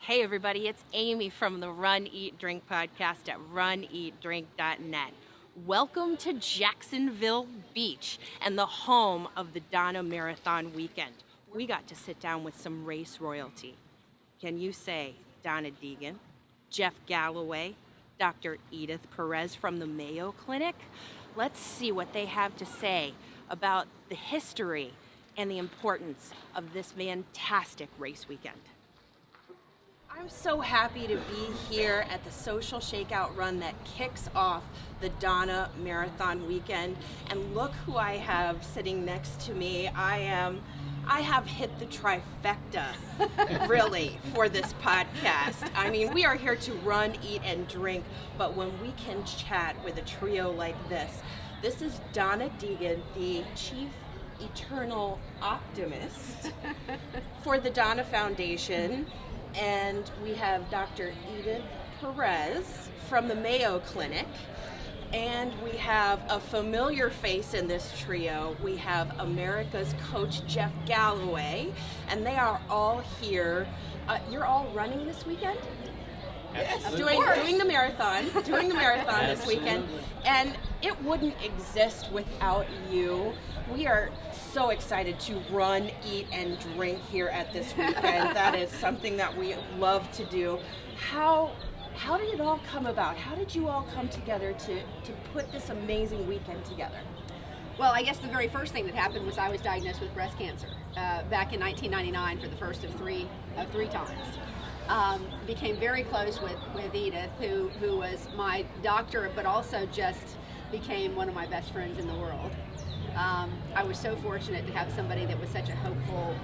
Hey everybody, it's Amy from the Run, Eat, Drink podcast at runeatdrink.net. Welcome to Jacksonville Beach and the home of the Donna Marathon Weekend. We got to sit down with some race royalty. Can you say Donna Deegan, Jeff Galloway, Dr. Edith Perez from the Mayo Clinic? Let's see what they have to say about the history and the importance of this fantastic race weekend. I'm so happy to be here at the Social Shakeout Run that kicks off the Donna Marathon Weekend. And look who I have sitting next to me. I have hit the trifecta, really, for this podcast. I mean, we are here to run, eat, and drink, but when we can chat with a trio like this is Donna Deegan, the Chief Eternal Optimist for the Donna Foundation. And we have Dr. Edith Perez from the Mayo Clinic. And we have a familiar face in this trio. We have America's coach, Jeff Galloway. And they are all here. You're all running this weekend? Yes, Doing the marathon this weekend. And it wouldn't exist without you. We are so excited to run, eat, and drink here at this weekend. That is something that we love to do. How did it all come about? How did you all come together to put this amazing weekend together? Well, I guess the very first thing that happened was I was diagnosed with breast cancer back in 1999 for the first of three times. Became very close with Edith, who was my doctor, but also just became one of my best friends in the world. I was so fortunate to have somebody that was such a hopeful,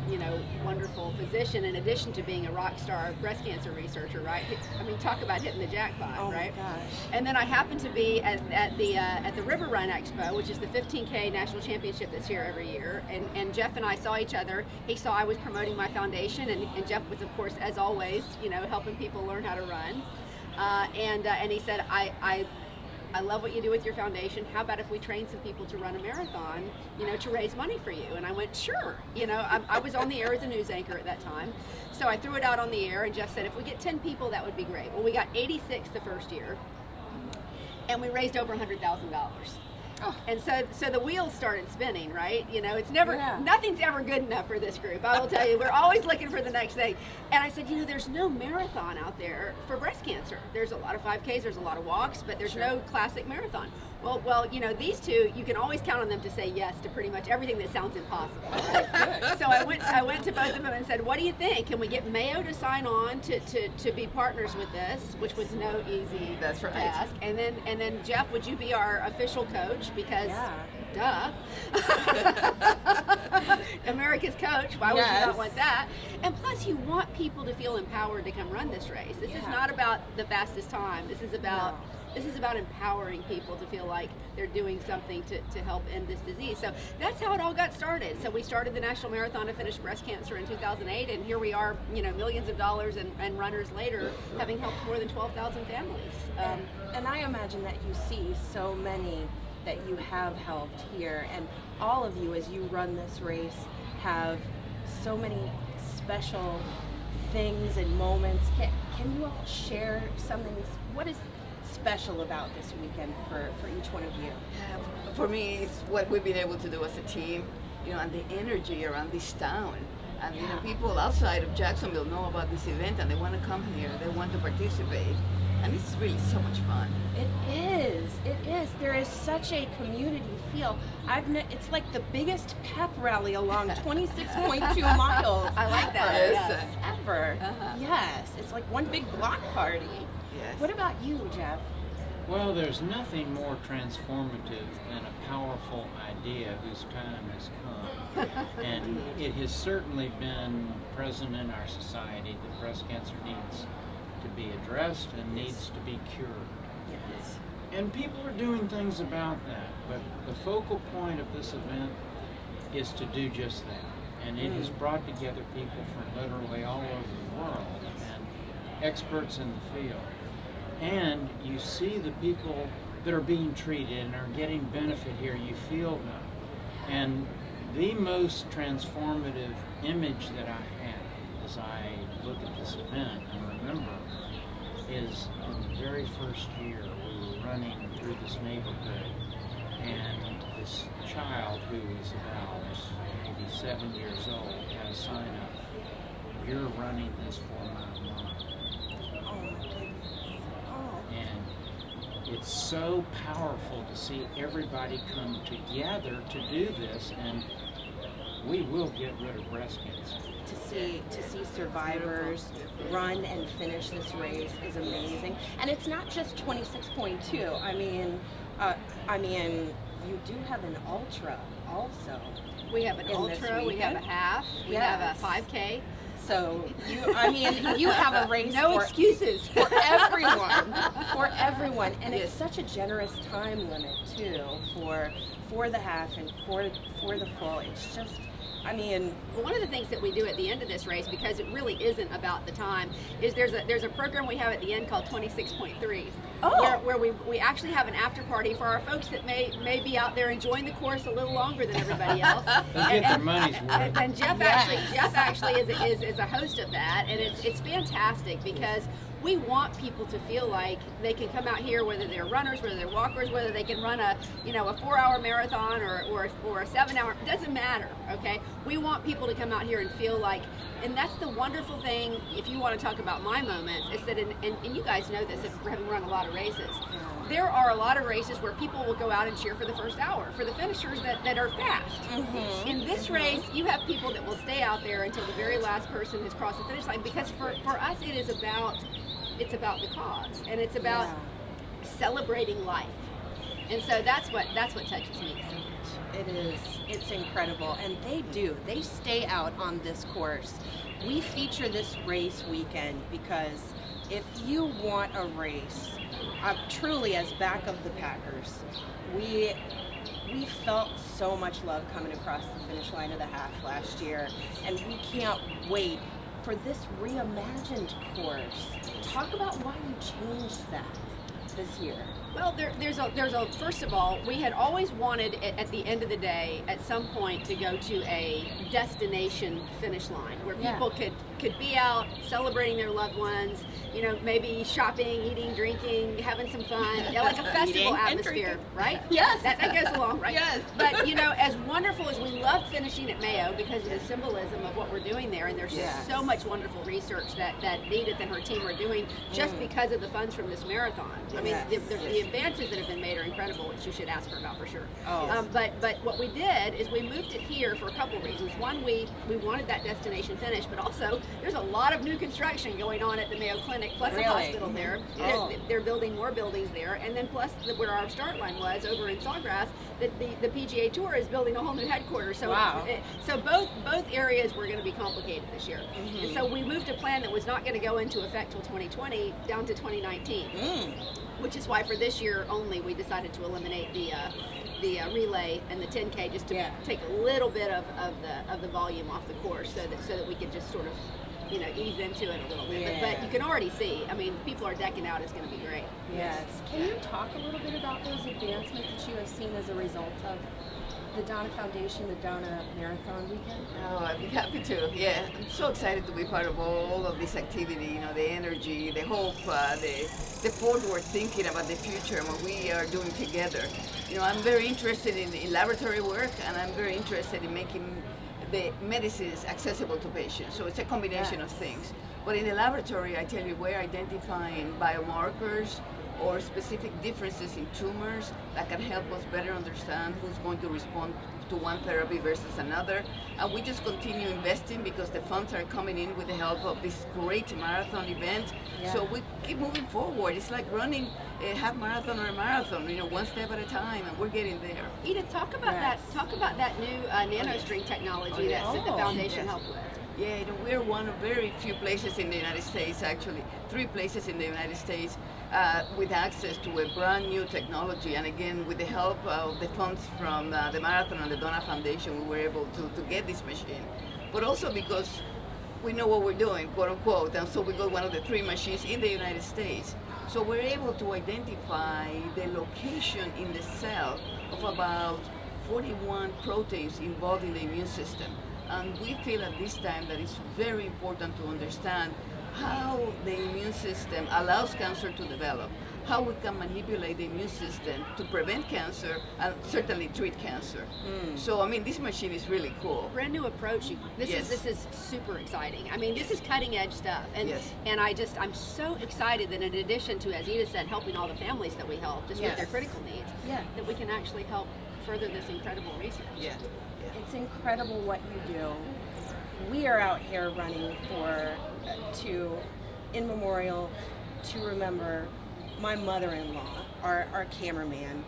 wonderful physician, in addition to being a rock star breast cancer researcher, right? I mean, talk about hitting the jackpot, right? Oh my gosh. And then I happened to be at the River Run Expo, which is the 15K national championship that's here every year. And Jeff and I saw each other. He saw I was promoting my foundation, and Jeff was, of course, as always, helping people learn how to run. And he said, I love what you do with your foundation. How about if we train some people to run a marathon, to raise money for you? And I went, sure. I was on the air as a news anchor at that time. So I threw it out on the air, and Jeff said, if we get 10 people, that would be great. Well, we got 86 the first year, and we raised over $100,000. Oh. And so the wheels started spinning, right? Nothing's ever good enough for this group. I will tell you, we're always looking for the next thing. And I said, there's no marathon out there for breast cancer. There's a lot of 5Ks, there's a lot of walks, but there's no classic marathon. Well, these two, you can always count on them to say yes to pretty much everything that sounds impossible. Right? So I went to both of them and said, what do you think? Can we get Mayo to sign on to be partners with this, which was no easy task. And then Jeff, would you be our official coach? Because duh. America's coach, why would you not want that? And plus you want people to feel empowered to come run this race. This is not about the fastest time. This is about empowering people to feel like they're doing something to help end this disease. So that's how it all got started. So we started the National Marathon to finish breast cancer in 2008, and here we are, millions of dollars and runners later, having helped more than 12,000 families. And I imagine that you see so many that you have helped here, and all of you, as you run this race, have so many special things and moments. Can you all share something? What is special about this weekend for each one of you? For me, it's what we've been able to do as a team, and the energy around this town. And people outside of Jacksonville know about this event, and they want to come here, they want to participate. And it's really so much fun. It is. There is such a community feel. It's like the biggest pep rally along 26.2 miles. I like that. Yes. Ever. Yes. It's like one big block party. Yes. What about you, Jeff? Well, there's nothing more transformative than a powerful idea whose time has come. And it has certainly been present in our society that breast cancer needs to be addressed and needs to be cured. Yes. And people are doing things about that, but the focal point of this event is to do just that. And it has brought together people from literally all over the world and experts in the field. And you see the people that are being treated and are getting benefit here, you feel them. And the most transformative image that I have as I look at this event and remember is in the very first year we were running through this neighborhood, and this child who was about maybe 7 years old had a sign up, "You're running this for my mom." Oh my goodness. Oh. And it's so powerful to see everybody come together to do this, and we will get rid of breast cancer. To see survivors run and finish this race is amazing, and it's not just 26.2. I mean, you do have an ultra also. We have an In this ultra, we have a weekend? half, we Yes. have a 5K. So you have a race No for excuses. for everyone, for everyone, and Yes. it's such a generous time limit too for the half and for the full. It's just, I mean, Well, one of the things that we do at the end of this race, because it really isn't about the time, is there's a program we have at the end called 26.3, Oh. where we actually have an after party for our folks that may be out there enjoying the course a little longer than everybody else. They'll get their money's worth. And Jeff Yes. actually is a host of that, and it's fantastic because we want people to feel like they can come out here, whether they're runners, whether they're walkers, whether they can run a 4-hour marathon or a 7-hour, it doesn't matter, okay? We want people to come out here and feel like, and that's the wonderful thing, if you want to talk about my moments, is that, and you guys know this, having run a lot of races, there are a lot of races where people will go out and cheer for the first hour, for the finishers that are fast. In this race, you have people that will stay out there until the very last person has crossed the finish line, because for us it is about, it's about the cause, and it's about celebrating life, and so that's what touches me so much. it is. It's incredible, and they stay out on this course. We feature this race weekend because if you want a race, truly as back of the Packers, we felt so much love coming across the finish line of the half last year, and we can't wait for this reimagined course. Talk about why you changed that this year. Well, there's a first of all, we had always wanted at the end of the day, at some point, to go to a destination finish line where people could be out celebrating their loved ones, maybe shopping, eating, drinking, having some fun, like a festival atmosphere, right? Yes. That goes along, right? Yes. But as wonderful as we love finishing at Mayo because of the symbolism of what we're doing there, and there's so much wonderful research that Edith and her team are doing just because of the funds from this marathon. I mean, the advances that have been made are incredible, which you should ask her about for sure. But what we did is we moved it here for a couple reasons. One, we wanted that destination finish, but also there's a lot of new construction going on at the Mayo Clinic, plus a hospital there. They're building more buildings there, and then plus where our start line was over in Sawgrass, the PGA Tour is building a whole new headquarters. So so both areas were going to be complicated this year, and so we moved a plan that was not going to go into effect till 2020 down to 2019. Which is why for this year only we decided to eliminate the relay and the 10K just to take a little bit of the volume off the course, so that we could just sort of ease into it a little bit. But you can already see, I mean, people are decking out. It's going to be great. Yes. Can you talk a little bit about those advancements that you have seen as a result of the Donna Foundation, the Donna Marathon Weekend? Oh, I'd be happy to. Yeah, I'm so excited to be part of all of this activity. The energy, the hope, the forward thinking about the future and what we are doing together. I'm very interested in laboratory work, and I'm very interested in making the medicines accessible to patients. So it's a combination of things. But in the laboratory, I tell you, we're identifying biomarkers or specific differences in tumors that can help us better understand who's going to respond to one therapy versus another. And we just continue investing because the funds are coming in with the help of this great marathon event. So we keep moving forward. It's like running a half marathon or a marathon, one step at a time, and we're getting there. Edith, talk about that. Talk about that new nanostring technology that the foundation helped with. Yeah, we're one of very few places in the United States, actually, 3 places in the United States with access to a brand new technology. And again, with the help of the funds from the Marathon and the Donna Foundation, we were able to get this machine. But also because we know what we're doing, quote unquote, and so we got one of the 3 machines in the United States. So we're able to identify the location in the cell of about 41 proteins involved in the immune system. And we feel at this time that it's very important to understand how the immune system allows cancer to develop, how we can manipulate the immune system to prevent cancer and certainly treat cancer. So, I mean, this machine is really cool. Brand new approach. Yes. This is super exciting. I mean, this is cutting edge stuff, and Yes. and I'm so excited that in addition to, as Ida said, helping all the families that we help just with their Yes. critical needs, Yeah. that we can actually help further this incredible research. Yeah. It's incredible what you do. We are out here running in memorial to remember my mother-in-law, our cameraman,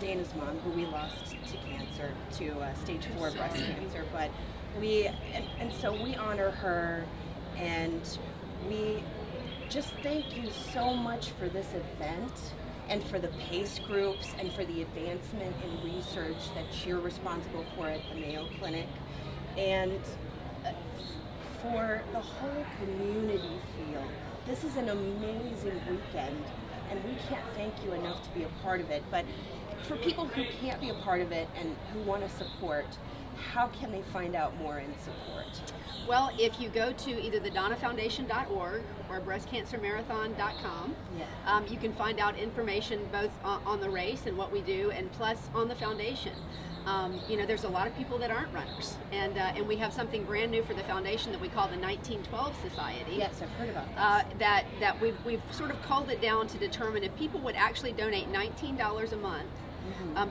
Dana's mom, who we lost to cancer, to stage 4 breast cancer. But so we honor her, and we just thank you so much for this event, and for the PACE groups, and for the advancement in research that you're responsible for at the Mayo Clinic, and for the whole community feel. This is an amazing weekend, and we can't thank you enough to be a part of it. But for people who can't be a part of it and who want to support, how can they find out more and support? Well, if you go to either the donnafoundation.org or breastcancermarathon.com, you can find out information both on the race and what we do, and plus on the foundation. There's a lot of people that aren't runners, and we have something brand new for the foundation that we call the 1912 Society. Yes, I've heard about this. That we've sort of culled it down to determine if people would actually donate $19 a month.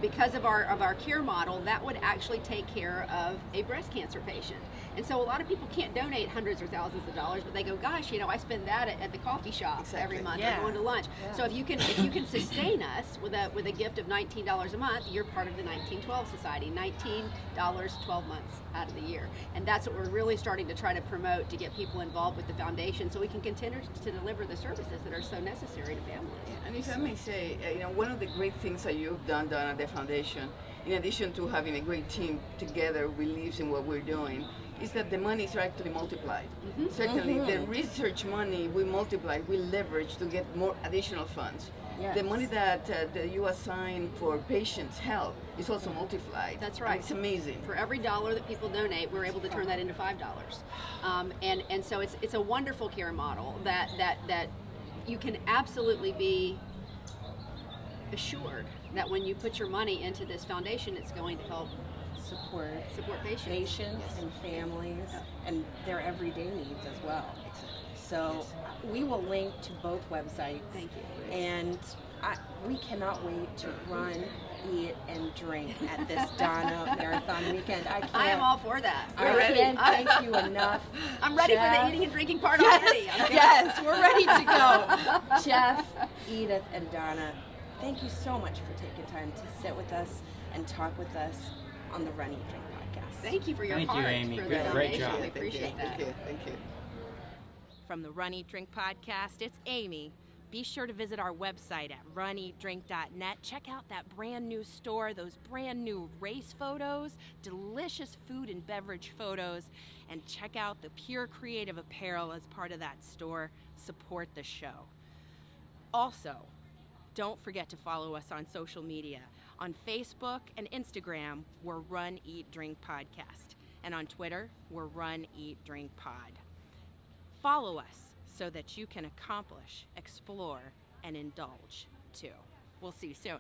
Because of our care model, that would actually take care of a breast cancer patient. And so a lot of people can't donate hundreds or thousands of dollars, but they go, gosh, I spend that at the coffee shop every month, or going to lunch. Yeah. So if you can sustain us with a gift of $19 a month, you're part of the 1912 Society. $19, 12 months out of the year. And that's what we're really starting to try to promote, to get people involved with the foundation so we can continue to deliver the services that are so necessary to families. And if I may say, one of the great things that you've done at the foundation, in addition to having a great team together who believes in what we're doing, is that the monies are actually multiplied. Certainly, the research money we multiply, we leverage to get more additional funds. Yes. The money that you assign for patients' health is also multiplied. That's right. And it's amazing. For every dollar that people donate, we're able to turn that into $5. And so it's a wonderful care model that you can absolutely be assured that when you put your money into this foundation, it's going to help Support patients. and families and their everyday needs as well. So we will link to both websites. Thank you. And we cannot wait to run, eat, and drink at this Donna Marathon Weekend. I am all for that. I can't thank you enough. I'm ready for Jeff. the eating and drinking part already. Yes, we're ready to go. Jeff, Edith, and Donna, thank you so much for taking time to sit with us and talk with us on the Run, Eat, Drink podcast. Thank you for your Thank you, heart Amy. for the Great foundation. job. We appreciate that. Thank you. From the Run, Eat, Drink podcast, it's Amy. Be sure to visit our website at runeatdrink.net. Check out that brand new store, those brand new race photos, delicious food and beverage photos, and check out the Pure Creative apparel as part of that store. Support the show. Also, don't forget to follow us on social media. On Facebook and Instagram, we're Run, Eat, Drink Podcast. And on Twitter, we're Run, Eat, Drink Pod. Follow us so that you can accomplish, explore, and indulge too. We'll see you soon.